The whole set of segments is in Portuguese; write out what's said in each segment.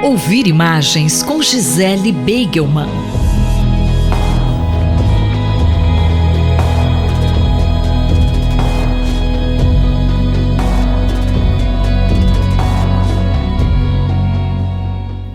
Ouvir Imagens com Gisele Beigelman.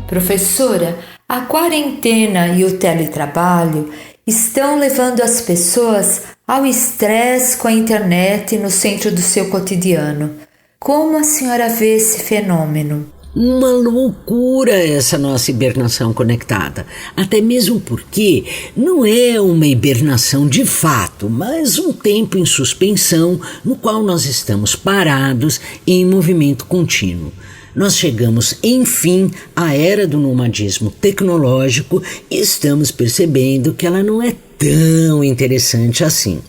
Professora, a quarentena e o teletrabalho estão levando as pessoas ao estresse com a internet no centro do seu cotidiano. Como a senhora vê esse fenômeno? Uma loucura essa nossa hibernação conectada, até mesmo porque não é uma hibernação de fato, mas um tempo em suspensão no qual nós estamos parados em movimento contínuo. Nós chegamos, enfim, à era do nomadismo tecnológico e estamos percebendo que ela não é tão interessante assim.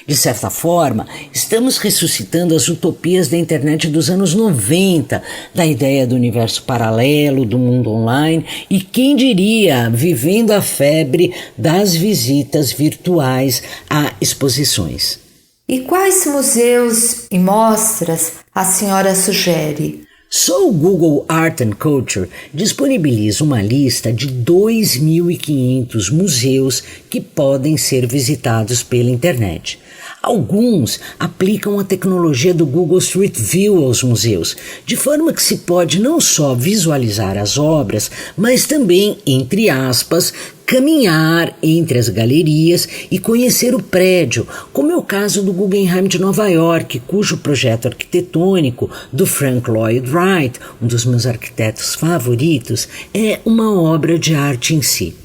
De certa forma, estamos ressuscitando as utopias da internet dos anos 90, da ideia do universo paralelo, do mundo online e, quem diria, vivendo a febre das visitas virtuais a exposições. E quais museus e mostras a senhora sugere? Só o Google Art and Culture disponibiliza uma lista de 2.500 museus que podem ser visitados pela internet. Alguns aplicam a tecnologia do Google Street View aos museus, de forma que se pode não só visualizar as obras, mas também, entre aspas, caminhar entre as galerias e conhecer o prédio, como é o caso do Guggenheim de Nova York, cujo projeto arquitetônico do Frank Lloyd Wright, um dos meus arquitetos favoritos, é uma obra de arte em si.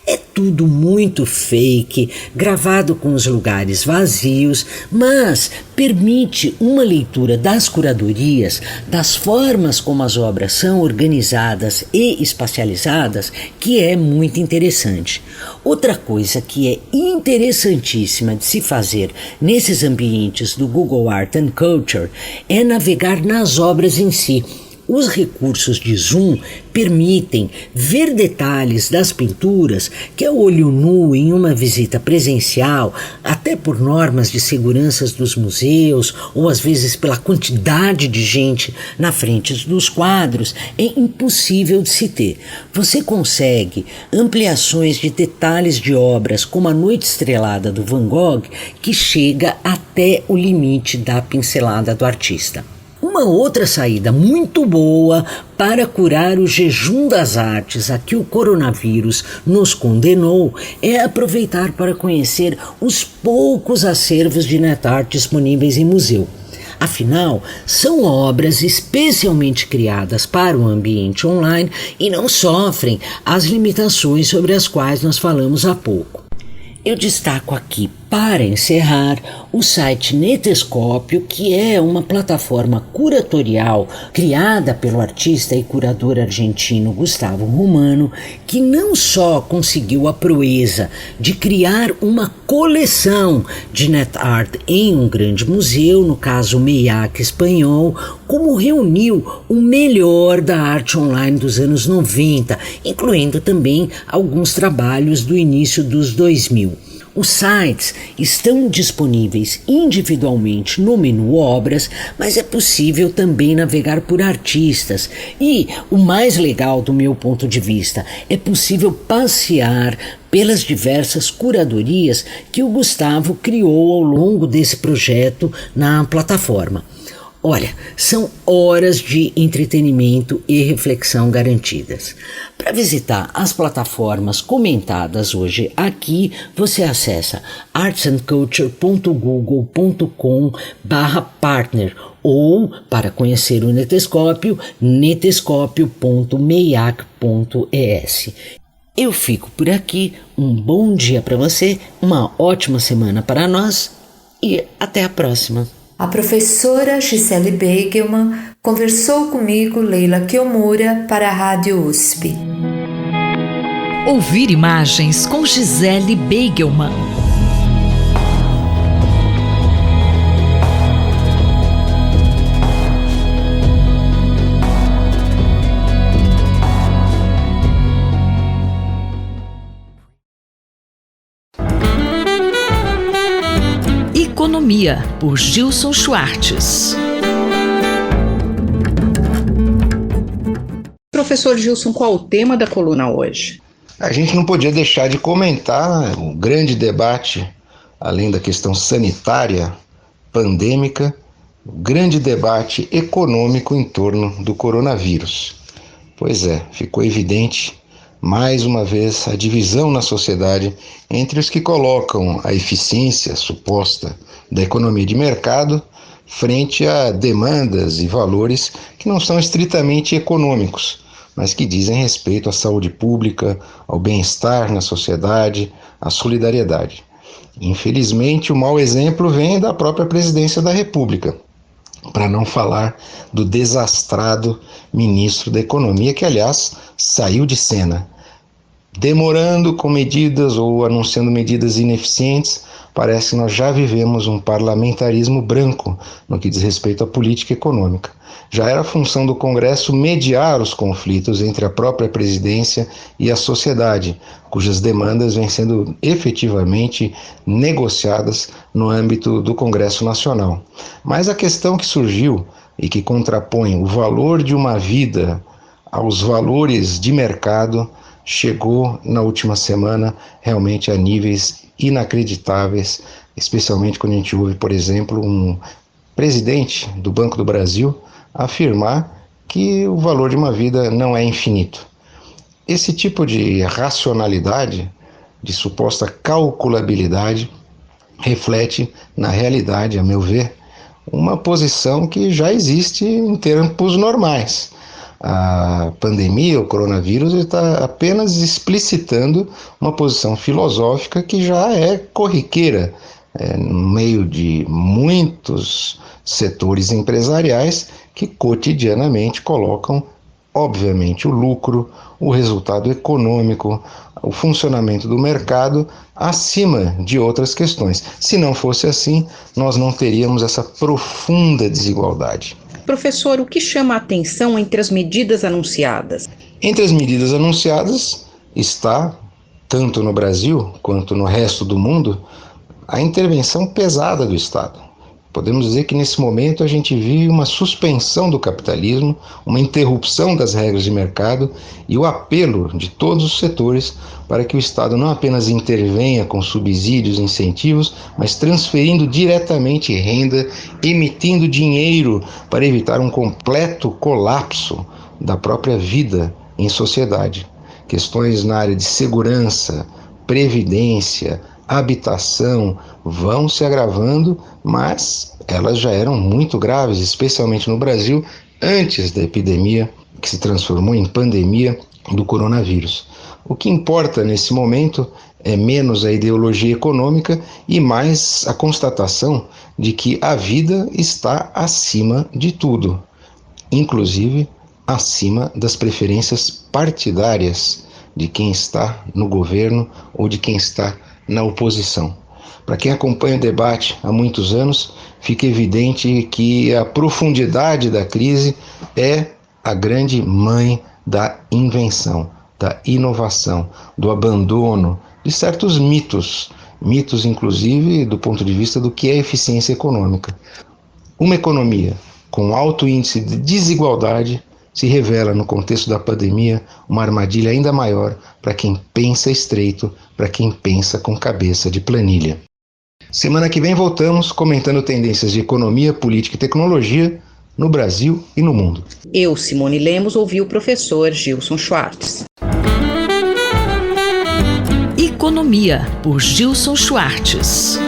É tudo muito fake, gravado com os lugares vazios, mas permite uma leitura das curadorias, das formas como as obras são organizadas e espacializadas, que é muito interessante. Outra coisa que é interessantíssima de se fazer nesses ambientes do Google Art and Culture é navegar nas obras em si. Os recursos de zoom permitem ver detalhes das pinturas que a olho nu em uma visita presencial, até por normas de segurança dos museus ou às vezes pela quantidade de gente na frente dos quadros, é impossível de se ter. Você consegue ampliações de detalhes de obras como A Noite Estrelada do Van Gogh, que chega até o limite da pincelada do artista. Uma outra saída muito boa para curar o jejum das artes a que o coronavírus nos condenou é aproveitar para conhecer os poucos acervos de NetArt disponíveis em museu. Afinal, são obras especialmente criadas para o ambiente online e não sofrem as limitações sobre as quais nós falamos há pouco. Eu destaco aqui, para encerrar, o site Netescópio, que é uma plataforma curatorial criada pelo artista e curador argentino Gustavo Romano, que não só conseguiu a proeza de criar uma coleção de NetArt em um grande museu, no caso o MEIAC espanhol, como reuniu o melhor da arte online dos anos 90, incluindo também alguns trabalhos do início dos 2000. Os sites estão disponíveis individualmente no menu Obras, mas é possível também navegar por artistas. E o mais legal do meu ponto de vista, é possível passear pelas diversas curadorias que o Gustavo criou ao longo desse projeto na plataforma. Olha, são horas de entretenimento e reflexão garantidas. Para visitar as plataformas comentadas hoje aqui, você acessa artsandculture.google.com/partner ou, para conhecer o Netescópio, netescópio.meiac.es. Eu fico por aqui, um bom dia para você, uma ótima semana para nós e até a próxima. A professora Gisele Beigelman conversou comigo, Leila Kiyomura, para a Rádio USP. Ouvir Imagens com Gisele Beigelman. Economia, por Gilson Schwartz. Professor Gilson, qual o tema da coluna hoje? A gente não podia deixar de comentar o grande debate, além da questão sanitária, pandêmica, o grande debate econômico em torno do coronavírus. Pois é, ficou evidente, mais uma vez, a divisão na sociedade entre os que colocam a eficiência suposta da economia de mercado frente a demandas e valores que não são estritamente econômicos, mas que dizem respeito à saúde pública, ao bem-estar na sociedade, à solidariedade. Infelizmente, o mau exemplo vem da própria presidência da República, para não falar do desastrado ministro da Economia, que, aliás, saiu de cena, demorando com medidas ou anunciando medidas ineficientes. Parece que nós já vivemos um parlamentarismo branco no que diz respeito à política econômica. Já era função do Congresso mediar os conflitos entre a própria presidência e a sociedade, cujas demandas vêm sendo efetivamente negociadas no âmbito do Congresso Nacional. Mas a questão que surgiu e que contrapõe o valor de uma vida aos valores de mercado chegou na última semana realmente a níveis inacreditáveis, especialmente quando a gente ouve, por exemplo, um presidente do Banco do Brasil afirmar que o valor de uma vida não é infinito. Esse tipo de racionalidade, de suposta calculabilidade, reflete, na realidade, a meu ver, uma posição que já existe em tempos normais. A pandemia, o coronavírus, está apenas explicitando uma posição filosófica que já é corriqueira no meio de muitos setores empresariais que cotidianamente colocam, obviamente, o lucro, o resultado econômico, o funcionamento do mercado acima de outras questões. Se não fosse assim, nós não teríamos essa profunda desigualdade. Professor, o que chama a atenção entre as medidas anunciadas? Entre as medidas anunciadas está, tanto no Brasil quanto no resto do mundo, a intervenção pesada do Estado. Podemos dizer que nesse momento a gente vive uma suspensão do capitalismo, uma interrupção das regras de mercado e o apelo de todos os setores para que o Estado não apenas intervenha com subsídios e incentivos, mas transferindo diretamente renda, emitindo dinheiro para evitar um completo colapso da própria vida em sociedade. Questões na área de segurança, previdência, habitação vão se agravando, mas elas já eram muito graves, especialmente no Brasil, antes da epidemia, que se transformou em pandemia do coronavírus. O que importa nesse momento é menos a ideologia econômica e mais a constatação de que a vida está acima de tudo, inclusive acima das preferências partidárias de quem está no governo ou de quem está na oposição. Para quem acompanha o debate há muitos anos, fica evidente que a profundidade da crise é a grande mãe da invenção, da inovação, do abandono de certos mitos inclusive do ponto de vista do que é eficiência econômica. Uma economia com alto índice de desigualdade se revela, no contexto da pandemia, uma armadilha ainda maior para quem pensa estreito, para quem pensa com cabeça de planilha. Semana que vem voltamos comentando tendências de economia, política e tecnologia no Brasil e no mundo. Eu, Simone Lemos, ouvi o professor Gilson Schwartz. Economia, por Gilson Schwartz.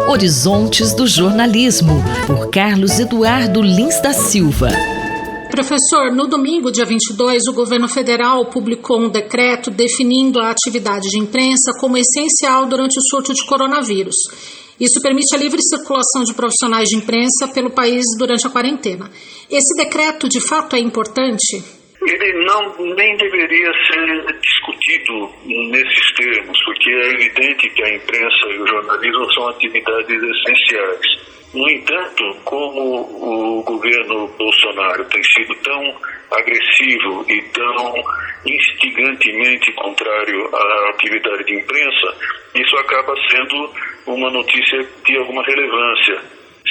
Horizontes do Jornalismo, por Carlos Eduardo Lins da Silva. Professor, no domingo, dia 22, o governo federal publicou um decreto definindo a atividade de imprensa como essencial durante o surto de coronavírus. Isso permite a livre circulação de profissionais de imprensa pelo país durante a quarentena. Esse decreto, de fato, é importante? Ele nem deveria ser discutido nesses termos, porque é evidente que a imprensa e o jornalismo são atividades essenciais. No entanto, como o governo Bolsonaro tem sido tão agressivo e tão instigantemente contrário à atividade de imprensa, isso acaba sendo uma notícia de alguma relevância.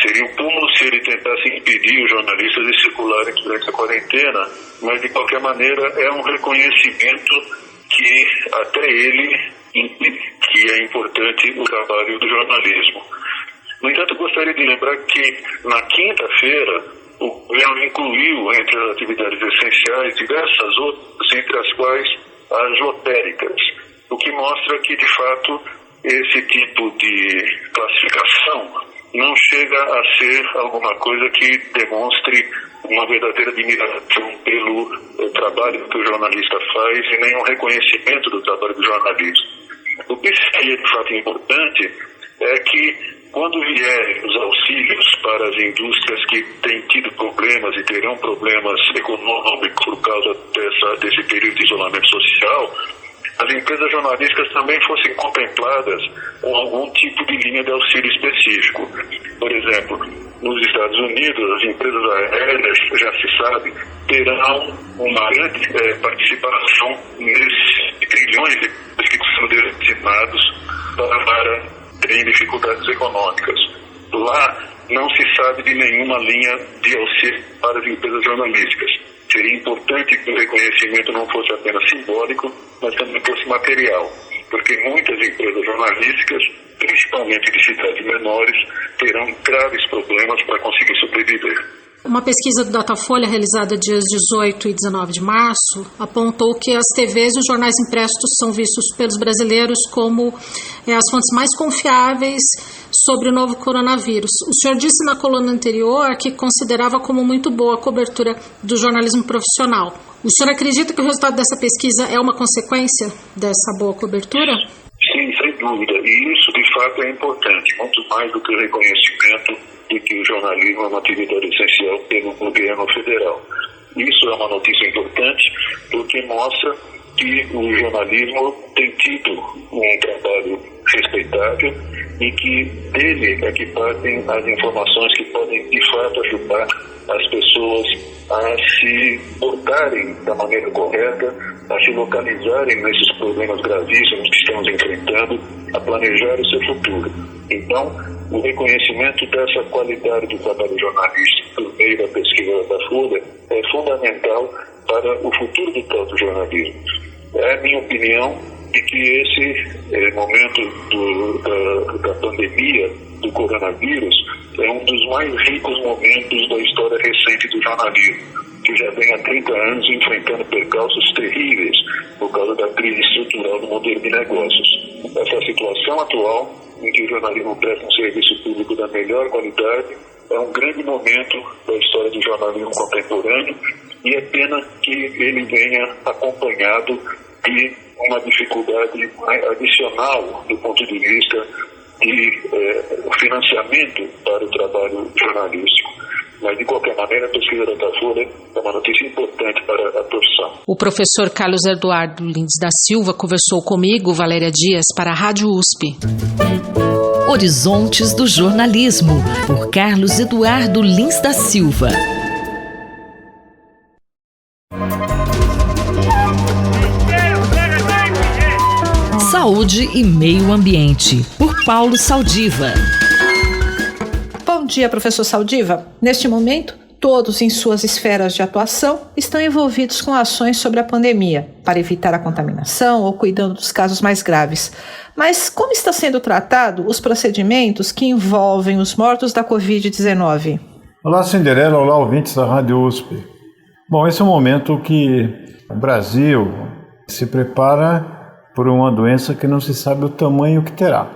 Seria um cúmulo se ele tentasse impedir os jornalistas de circularem durante a quarentena, mas de qualquer maneira é um reconhecimento que até ele entende que é importante o trabalho do jornalismo. No entanto, gostaria de lembrar que na quinta-feira o governo incluiu entre as atividades essenciais diversas outras, entre as quais as lotéricas, o que mostra que, de fato, esse tipo de classificação não chega a ser alguma coisa que demonstre uma verdadeira admiração pelo trabalho que o jornalista faz e nem um reconhecimento do trabalho do jornalismo. O que seria, de fato, importante é que, quando vierem os auxílios para as indústrias que têm tido problemas e terão problemas econômicos por causa desse período de isolamento social, as empresas jornalísticas também fossem contempladas com algum tipo de linha de auxílio específico. Por exemplo, nos Estados Unidos, as empresas aéreas, já se sabe, terão uma grande participação nesses trilhões de dólares que são destinados para terem dificuldades econômicas. Lá não se sabe de nenhuma linha de auxílio para as empresas jornalísticas. Seria importante que o reconhecimento não fosse apenas simbólico, mas também fosse material, porque muitas empresas jornalísticas, principalmente de cidades menores, terão graves problemas para conseguir sobreviver. Uma pesquisa do Datafolha realizada dias 18 e 19 de março apontou que as TVs e os jornais impressos são vistos pelos brasileiros como as fontes mais confiáveis sobre o novo coronavírus. O senhor disse na coluna anterior que considerava como muito boa a cobertura do jornalismo profissional. O senhor acredita que o resultado dessa pesquisa é uma consequência dessa boa cobertura? Sim, sem dúvida. E isso, de fato, é importante, muito mais do que o reconhecimento de que o jornalismo é uma atividade essencial pelo governo federal. Isso é uma notícia importante porque mostra que o jornalismo tem tido um trabalho respeitável e que dele é que partem as informações que podem, de fato, ajudar as pessoas a se portarem da maneira correta, a se localizarem nesses problemas gravíssimos que estamos enfrentando, a planejar o seu futuro. Então, o reconhecimento dessa qualidade do trabalho jornalístico por meio da pesquisa da Folha é fundamental para o futuro do próprio jornalismo. É a minha opinião de que esse momento da pandemia do coronavírus é um dos mais ricos momentos da história recente do jornalismo, que já vem há 30 anos enfrentando percalços terríveis por causa da crise estrutural do modelo de negócios. Essa situação atual, em que o jornalismo presta um serviço público da melhor qualidade, é um grande momento da história do jornalismo contemporâneo e é pena que ele venha acompanhado de uma dificuldade adicional do ponto de vista de financiamento para o trabalho jornalístico. Mas, de qualquer maneira, a pesquisa da Datafolha é uma notícia importante para a profissão. O professor Carlos Eduardo Lins da Silva conversou comigo, Valéria Dias, para a Rádio USP. Horizontes do Jornalismo, por Carlos Eduardo Lins da Silva. Saúde e Meio Ambiente, por Paulo Saldiva. Bom dia, professor Saldiva. Neste momento, todos em suas esferas de atuação estão envolvidos com ações sobre a pandemia, para evitar a contaminação ou cuidando dos casos mais graves. Mas como está sendo tratado os procedimentos que envolvem os mortos da Covid-19? Olá, Cinderela. Olá, ouvintes da Rádio USP. Bom, esse é um momento que o Brasil se prepara por uma doença que não se sabe o tamanho que terá.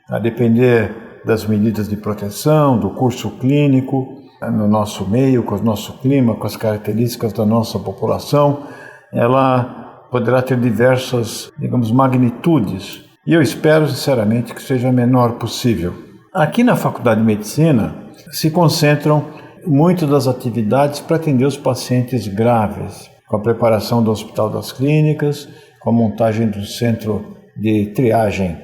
A depender das medidas de proteção, do curso clínico, no nosso meio, com o nosso clima, com as características da nossa população, ela poderá ter diversas, magnitudes. E eu espero, sinceramente, que seja a menor possível. Aqui na Faculdade de Medicina se concentram muitas das atividades para atender os pacientes graves, com a preparação do Hospital das Clínicas, com a montagem do centro de triagem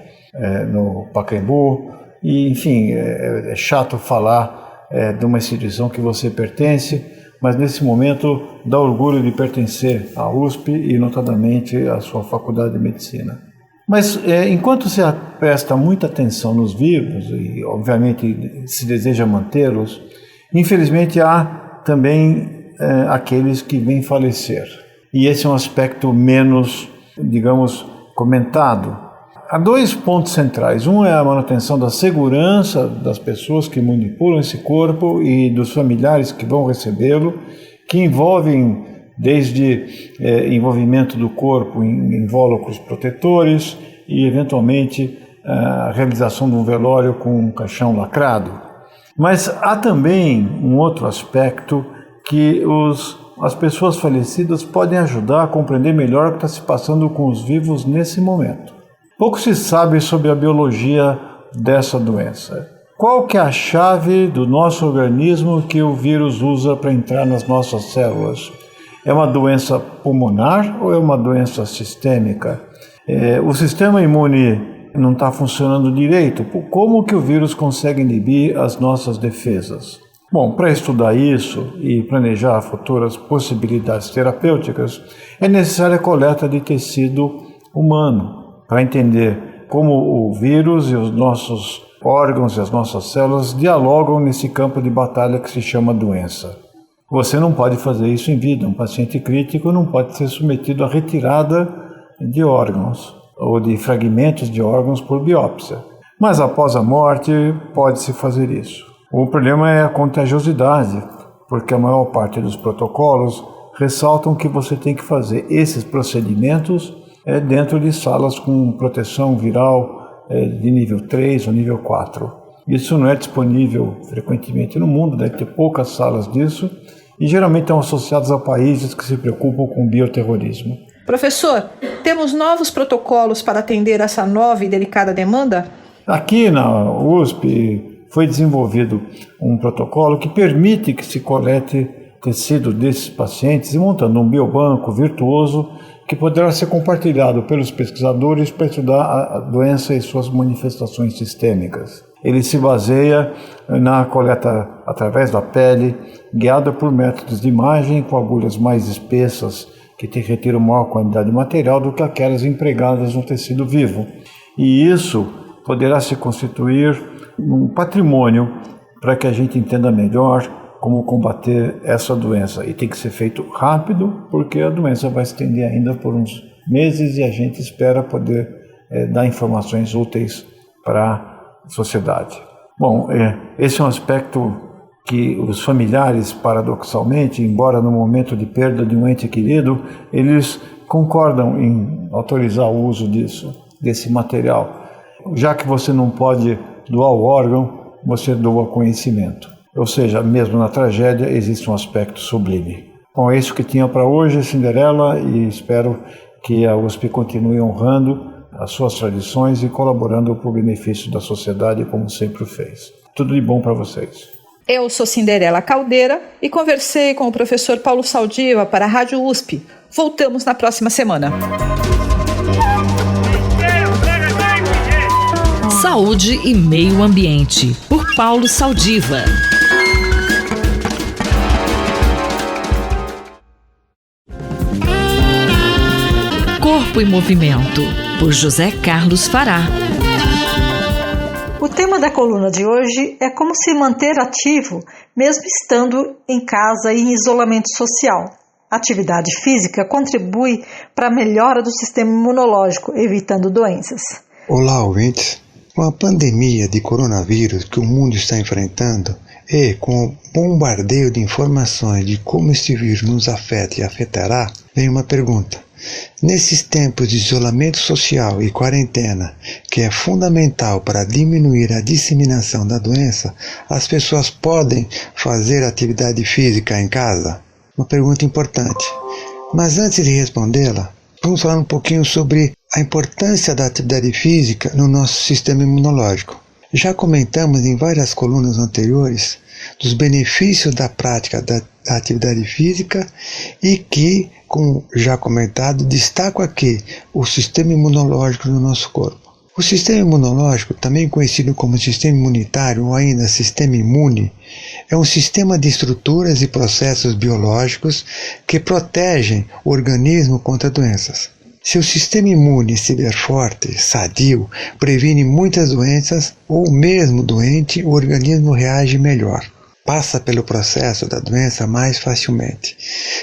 no Pacaembu. E, enfim, é chato falar de uma instituição que você pertence, mas nesse momento dá orgulho de pertencer à USP e, notadamente, à sua Faculdade de Medicina. Mas enquanto se presta muita atenção nos vivos, e obviamente se deseja mantê-los, infelizmente há também aqueles que vêm falecer. E esse é um aspecto menos, digamos, comentado. Há 2 pontos centrais. Um é a manutenção da segurança das pessoas que manipulam esse corpo e dos familiares que vão recebê-lo, que envolvem desde envolvimento do corpo em invólucros protetores e, eventualmente, a realização de um velório com um caixão lacrado. Mas há também um outro aspecto que as pessoas falecidas podem ajudar a compreender melhor o que está se passando com os vivos nesse momento. Pouco se sabe sobre a biologia dessa doença. Qual que é a chave do nosso organismo que o vírus usa para entrar nas nossas células? É uma doença pulmonar ou é uma doença sistêmica? O sistema imune não está funcionando direito. Como que o vírus consegue inibir as nossas defesas? Bom, para estudar isso e planejar futuras possibilidades terapêuticas, é necessária a coleta de tecido humano para entender como o vírus e os nossos órgãos e as nossas células dialogam nesse campo de batalha que se chama doença. Você não pode fazer isso em vida. Um paciente crítico não pode ser submetido à retirada de órgãos ou de fragmentos de órgãos por biópsia. Mas após a morte, pode-se fazer isso. O problema é a contagiosidade, porque a maior parte dos protocolos ressaltam que você tem que fazer esses procedimentos dentro de salas com proteção viral de nível 3 ou nível 4. Isso não é disponível frequentemente no mundo, deve ter poucas salas disso, e geralmente estão associados a países que se preocupam com bioterrorismo. Professor, temos novos protocolos para atender essa nova e delicada demanda? Aqui na USP foi desenvolvido um protocolo que permite que se colete tecido desses pacientes e montando um biobanco virtuoso que poderá ser compartilhado pelos pesquisadores para estudar a doença e suas manifestações sistêmicas. Ele se baseia na coleta através da pele, guiada por métodos de imagem com agulhas mais espessas que retiram maior quantidade de material do que aquelas empregadas no tecido vivo. E isso poderá se constituir um patrimônio para que a gente entenda melhor como combater essa doença. E tem que ser feito rápido, porque a doença vai se estender ainda por uns meses e a gente espera poder dar informações úteis para a sociedade. Bom, esse é um aspecto que os familiares, paradoxalmente, embora no momento de perda de um ente querido, eles concordam em autorizar o uso desse material. Já que você não pode doar o órgão, você doa conhecimento. Ou seja, mesmo na tragédia, existe um aspecto sublime. Bom, é isso que tinha para hoje, Cinderela, e espero que a USP continue honrando as suas tradições e colaborando para o benefício da sociedade, como sempre fez. Tudo de bom para vocês. Eu sou Cinderela Caldeira e conversei com o professor Paulo Saldiva para a Rádio USP. Voltamos na próxima semana. Saúde e Meio Ambiente, por Paulo Saldiva. Corpo em Movimento, por José Carlos Fará. O tema da coluna de hoje é como se manter ativo mesmo estando em casa e em isolamento social. A atividade física contribui para a melhora do sistema imunológico, evitando doenças. Olá, ouvintes. Com a pandemia de coronavírus que o mundo está enfrentando e com o bombardeio de informações de como este vírus nos afeta e afetará, vem uma pergunta. Nesses tempos de isolamento social e quarentena, que é fundamental para diminuir a disseminação da doença, as pessoas podem fazer atividade física em casa? Uma pergunta importante. Mas antes de respondê-la, vamos falar um pouquinho sobre a importância da atividade física no nosso sistema imunológico. Já comentamos em várias colunas anteriores dos benefícios da prática da atividade física e que, como já comentado, destaco aqui o sistema imunológico do nosso corpo. O sistema imunológico, também conhecido como sistema imunitário ou ainda sistema imune, é um sistema de estruturas e processos biológicos que protegem o organismo contra doenças. Se o sistema imune estiver forte, sadio, previne muitas doenças ou mesmo doente, o organismo reage melhor. Passa pelo processo da doença mais facilmente.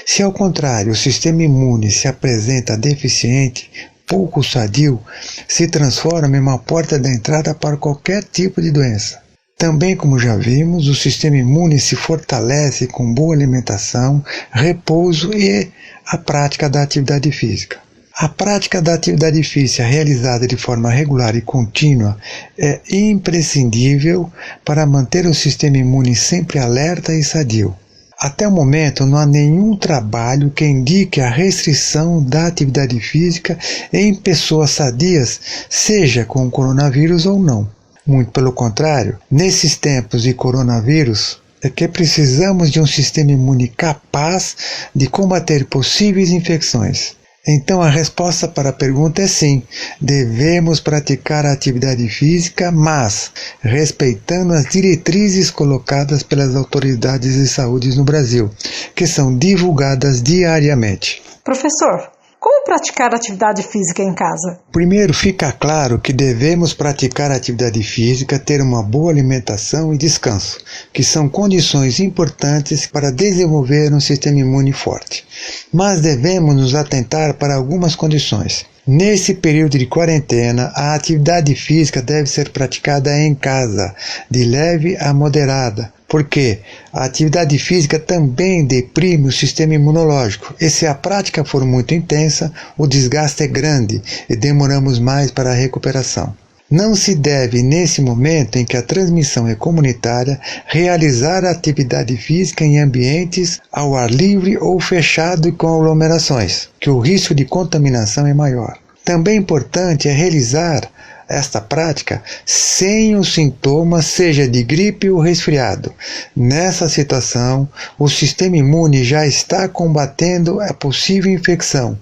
Se ao contrário o sistema imune se apresenta deficiente, pouco sadio, se transforma em uma porta de entrada para qualquer tipo de doença. Também, como já vimos, o sistema imune se fortalece com boa alimentação, repouso e a prática da atividade física. A prática da atividade física realizada de forma regular e contínua é imprescindível para manter o sistema imune sempre alerta e sadio. Até o momento, não há nenhum trabalho que indique a restrição da atividade física em pessoas sadias, seja com o coronavírus ou não. Muito pelo contrário, nesses tempos de coronavírus, é que precisamos de um sistema imune capaz de combater possíveis infecções. Então a resposta para a pergunta é sim, devemos praticar a atividade física, mas respeitando as diretrizes colocadas pelas autoridades de saúde no Brasil, que são divulgadas diariamente. Professor, como praticar atividade física em casa? Primeiro, fica claro que devemos praticar atividade física, ter uma boa alimentação e descanso, que são condições importantes para desenvolver um sistema imune forte. Mas devemos nos atentar para algumas condições. Nesse período de quarentena, a atividade física deve ser praticada em casa, de leve a moderada, porque a atividade física também deprime o sistema imunológico, e se a prática for muito intensa, o desgaste é grande e demoramos mais para a recuperação. Não se deve, nesse momento em que a transmissão é comunitária, realizar a atividade física em ambientes ao ar livre ou fechado e com aglomerações, que o risco de contaminação é maior. Também importante é realizar esta prática sem os sintomas, seja de gripe ou resfriado. Nessa situação, o sistema imune já está combatendo a possível infecção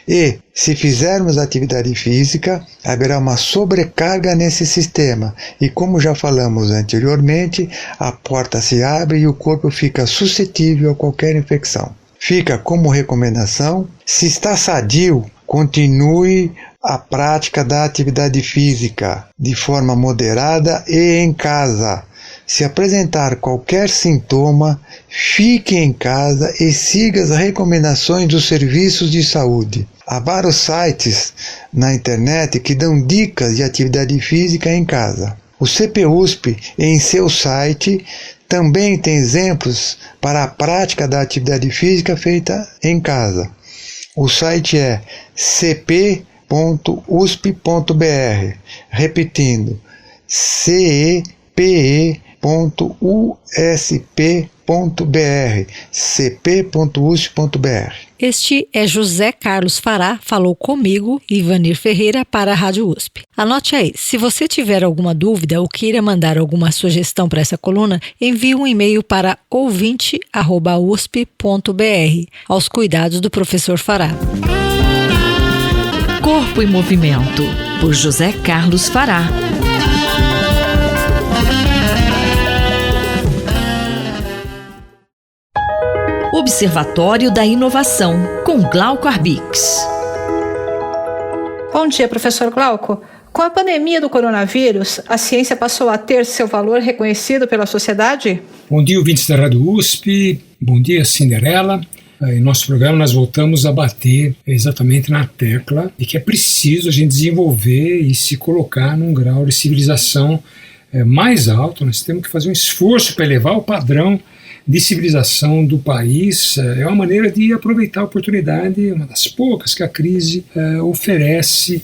e, se fizermos atividade física, haverá uma sobrecarga nesse sistema e, como já falamos anteriormente, a porta se abre e o corpo fica suscetível a qualquer infecção. Fica como recomendação, se está sadio, continue a prática da atividade física de forma moderada e em casa. Se apresentar qualquer sintoma, fique em casa e siga as recomendações dos serviços de saúde. Há vários sites na internet que dão dicas de atividade física em casa. O CPUSP, em seu site, também tem exemplos para a prática da atividade física feita em casa. O site é cep.usp.br, repetindo, cep.usp.br, cp.usp.br. Este é José Carlos Fará, falou comigo, Ivanir Ferreira, para a Rádio USP. Anote aí, se você tiver alguma dúvida ou queira mandar alguma sugestão para essa coluna, envie um e-mail para ouvinte@usp.br, aos cuidados do professor Fará. Corpo em Movimento, por José Carlos Fará. Observatório da Inovação, com Glauco Arbix. Bom dia, professor Glauco. Com a pandemia do coronavírus, a ciência passou a ter seu valor reconhecido pela sociedade? Bom dia, ouvintes da Rádio USP. Bom dia, Cinderela. Em nosso programa nós voltamos a bater exatamente na tecla de que é preciso a gente desenvolver e se colocar num grau de civilização mais alto. Nós temos que fazer um esforço para elevar o padrão de civilização do país. É uma maneira de aproveitar a oportunidade, uma das poucas que a crise oferece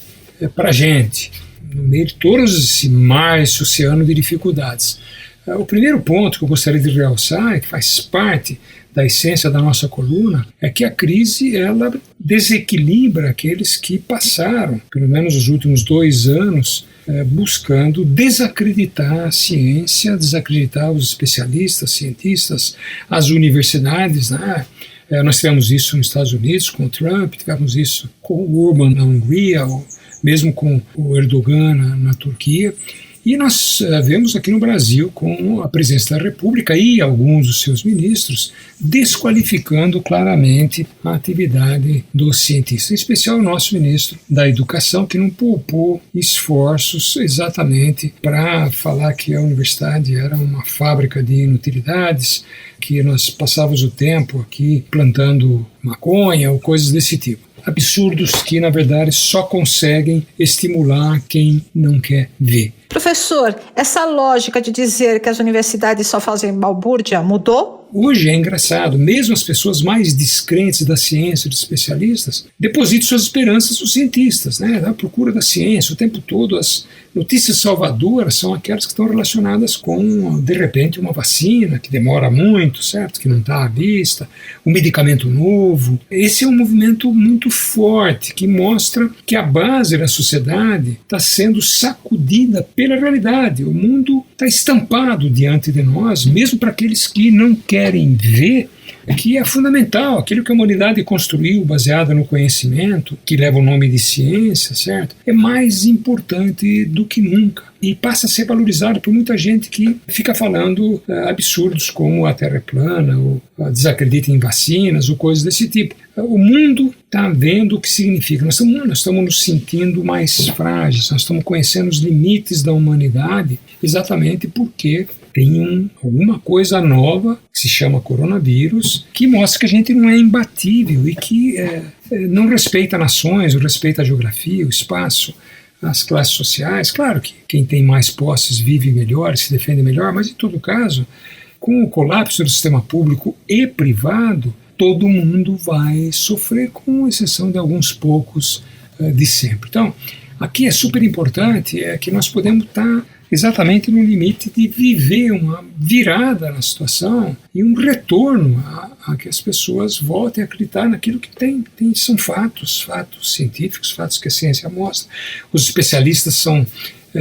para a gente, no meio de todo esse mar, esse oceano de dificuldades. O primeiro ponto que eu gostaria de realçar, que faz parte da essência da nossa coluna, é que a crise ela desequilibra aqueles que passaram, pelo menos os últimos 2 anos, buscando desacreditar a ciência, desacreditar os especialistas, cientistas, as universidades, né? Nós tivemos isso nos Estados Unidos com o Trump, tivemos isso com o Orban na Hungria, ou mesmo com o Erdogan na Turquia, E nós vemos aqui no Brasil com a presidência da República e alguns dos seus ministros desqualificando claramente a atividade dos cientistas, em especial o nosso ministro da Educação, que não poupou esforços exatamente para falar que a universidade era uma fábrica de inutilidades, que nós passávamos o tempo aqui plantando maconha ou coisas desse tipo. Absurdos que, na verdade, só conseguem estimular quem não quer ver. Professor, essa lógica de dizer que as universidades só fazem balbúrdia mudou? Hoje é engraçado, mesmo as pessoas mais descrentes da ciência, dos especialistas, depositam suas esperanças nos cientistas, né? À procura da ciência o tempo todo. As notícias salvadoras são aquelas que estão relacionadas com, de repente, uma vacina que demora muito, certo? Que não está à vista, um medicamento novo. Esse é um movimento muito forte que mostra que a base da sociedade está sendo sacudida pela realidade. O mundo está estampado diante de nós, mesmo para aqueles que não querem ver, que é fundamental, aquilo que a humanidade construiu baseada no conhecimento, que leva o nome de ciência, certo? É mais importante do que nunca e passa a ser valorizado por muita gente que fica falando absurdos como a Terra é plana, ou desacredita em vacinas, ou coisas desse tipo. O mundo está vendo o que significa. Nós estamos nos sentindo mais frágeis, nós estamos conhecendo os limites da humanidade exatamente porque tem alguma coisa nova que se chama coronavírus, que mostra que a gente não é imbatível e que não respeita nações, não respeita a geografia, o espaço, as classes sociais. Claro que quem tem mais posses vive melhor, se defende melhor, mas em todo caso, com o colapso do sistema público e privado, todo mundo vai sofrer, com exceção de alguns poucos de sempre. Então, aqui é super importante que nós podemos estar exatamente no limite de viver uma virada na situação e um retorno a que as pessoas voltem a acreditar naquilo que são fatos científicos, fatos que a ciência mostra. Os especialistas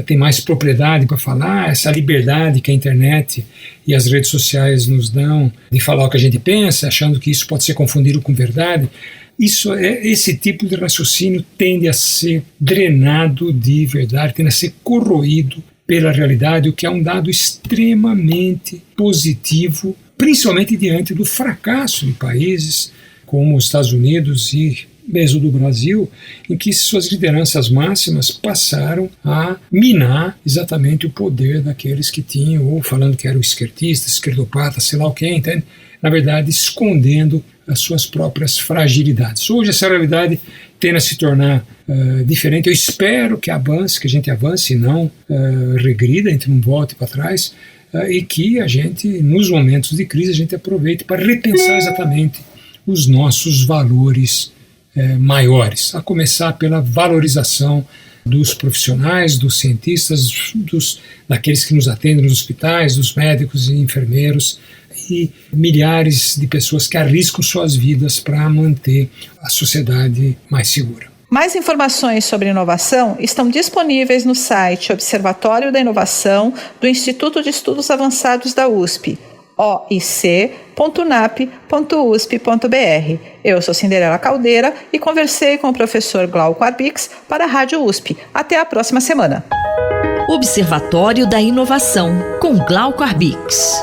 têm mais propriedade para falar, essa liberdade que a internet e as redes sociais nos dão de falar o que a gente pensa, achando que isso pode ser confundido com verdade. Esse tipo de raciocínio tende a ser drenado de verdade, tende a ser corroído pela realidade, o que é um dado extremamente positivo, principalmente diante do fracasso de países como os Estados Unidos e mesmo do Brasil, em que suas lideranças máximas passaram a minar exatamente o poder daqueles que tinham, ou falando que eram esquerdistas, esquerdopatas, sei lá o que, entende? Na verdade, escondendo as suas próprias fragilidades. Hoje essa realidade tende a se tornar diferente. Eu espero que a gente avance e não regrida, a gente não volte para trás, e que a gente, nos momentos de crise, a gente aproveite para repensar exatamente os nossos valores maiores, a começar pela valorização dos profissionais, dos cientistas, daqueles que nos atendem nos hospitais, dos médicos e enfermeiros, e milhares de pessoas que arriscam suas vidas para manter a sociedade mais segura. Mais informações sobre inovação estão disponíveis no site Observatório da Inovação do Instituto de Estudos Avançados da USP, oic.unap.usp.br. Eu sou Cinderela Caldeira e conversei com o professor Glauco Arbix para a Rádio USP. Até a próxima semana. Observatório da Inovação, com Glauco Arbix.